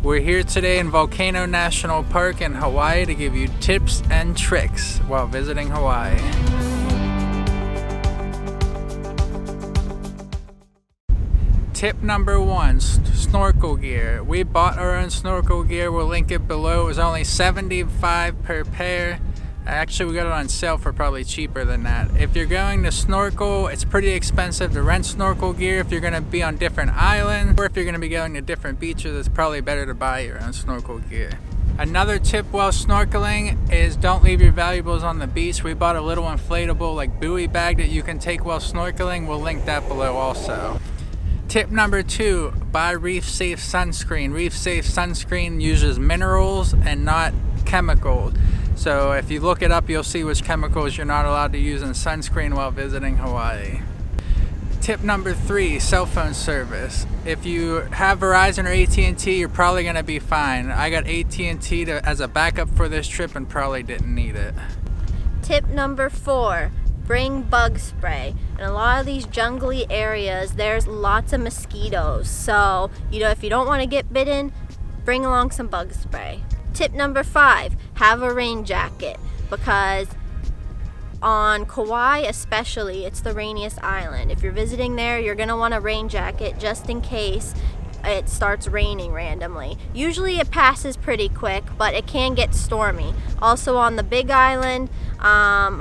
We're here today in Volcano National Park in Hawaii to give you tips and tricks while visiting Hawaii. Tip number 1, snorkel gear. We bought our own snorkel gear. We'll link it below. It was only $75 per pair. Actually, we got it on sale for probably cheaper than that. If you're going to snorkel, it's pretty expensive to rent snorkel gear. If you're going to be on different islands, or if you're going to be going to different beaches, it's probably better to buy your own snorkel gear. Another tip while snorkeling is don't leave your valuables on the beach. We bought a little inflatable like buoy bag that you can take while snorkeling. We'll link that below also. Tip number 2, buy Reef Safe sunscreen. Reef Safe sunscreen uses minerals and not chemicals. So if you look it up, you'll see which chemicals you're not allowed to use in sunscreen while visiting Hawaii. Tip number 3, cell phone service. If you have Verizon or AT&T, you're probably going to be fine. I got AT&T as a backup for this trip and probably didn't need it. Tip number 4, bring bug spray. In a lot of these jungly areas, there's lots of mosquitoes. So, if you don't want to get bitten, bring along some bug spray. Tip number 5, have a rain jacket, because on Kauai especially, it's the rainiest island. If you're visiting there, you're going to want a rain jacket just in case it starts raining randomly. Usually it passes pretty quick, but it can get stormy. Also on the Big Island, on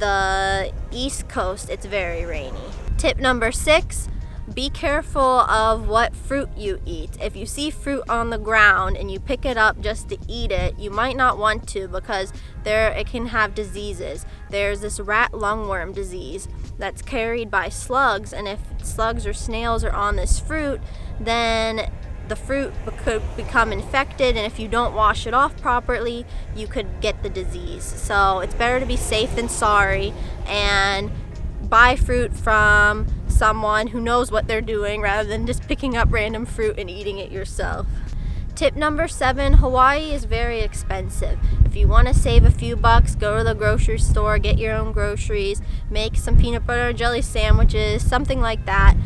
the East Coast, it's very rainy. Tip number 6, be careful of what fruit you eat. If you see fruit on the ground and you pick it up just to eat it, you might not want to, because it can have diseases. There's this rat lungworm disease that's carried by slugs, and if slugs or snails are on this fruit, then the fruit could become infected, and if you don't wash it off properly, you could get the disease. So it's better to be safe than sorry and buy fruit from someone who knows what they're doing rather than just picking up random fruit and eating it yourself. Tip number 7, Hawaii is very expensive. If you want to save a few bucks, go to the grocery store, get your own groceries, make some peanut butter and jelly sandwiches, something like that.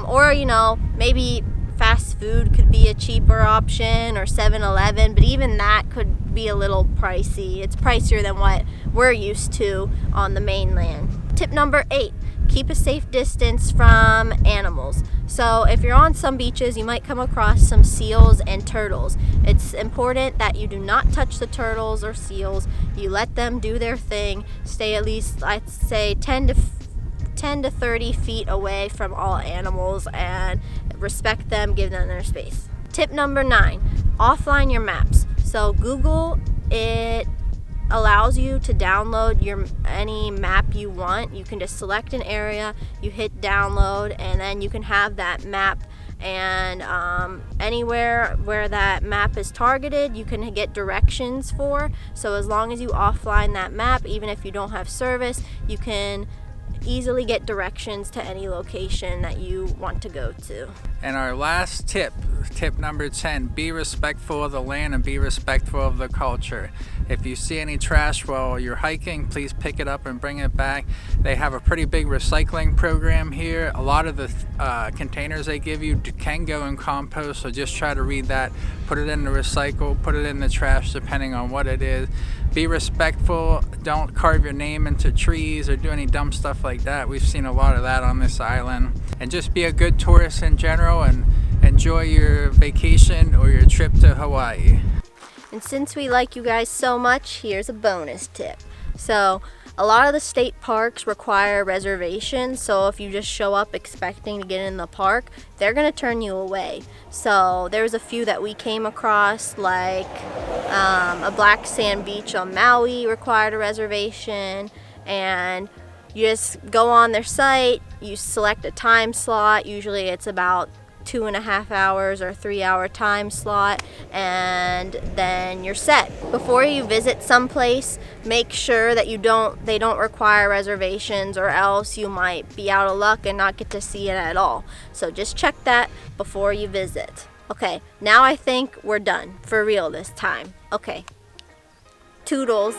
Or maybe fast food could be a cheaper option, or 7-Eleven, but even that could be a little pricey. It's pricier than what we're used to on the mainland. Tip number 8, keep a safe distance from animals. So if you're on some beaches, you might come across some seals and turtles. It's important that you do not touch the turtles or seals. You let them do their thing. Stay at least, I'd say, 10 to 30 feet away from all animals, and respect them, give them their space. Tip number 9, offline your maps. So Google, it allows you to download any map you want. You can just select an area, you hit download, and then you can have that map, and anywhere where that map is targeted, you can get directions for. So as long as you offline that map, even if you don't have service, you can easily get directions to any location that you want to go to. And our last tip number 10, be respectful of the land and be respectful of the culture. If you see any trash while you're hiking, please pick it up and bring it back. They have a pretty big recycling program here. A lot of the containers they give you can go in compost, so just try to read that. Put it in the recycle, put it in the trash, depending on what it is. Be respectful. Don't carve your name into trees or do any dumb stuff like that. We've seen a lot of that on this island. And just be a good tourist in general and enjoy your vacation or your trip to Hawaii. And since we like you guys so much, here's a bonus tip. So a lot of the state parks require reservations, so if you just show up expecting to get in the park, they're going to turn you away. So there's a few that we came across, like a black sand beach on Maui required a reservation, and you just go on their site, you select a time slot. Usually it's about 2.5 hours or 3-hour time slot, and then you're set. Before you visit someplace, make sure that they don't require reservations, or else you might be out of luck and not get to see it at all. So just check that before you visit. Okay, now I think we're done for real this time. Okay, toodles.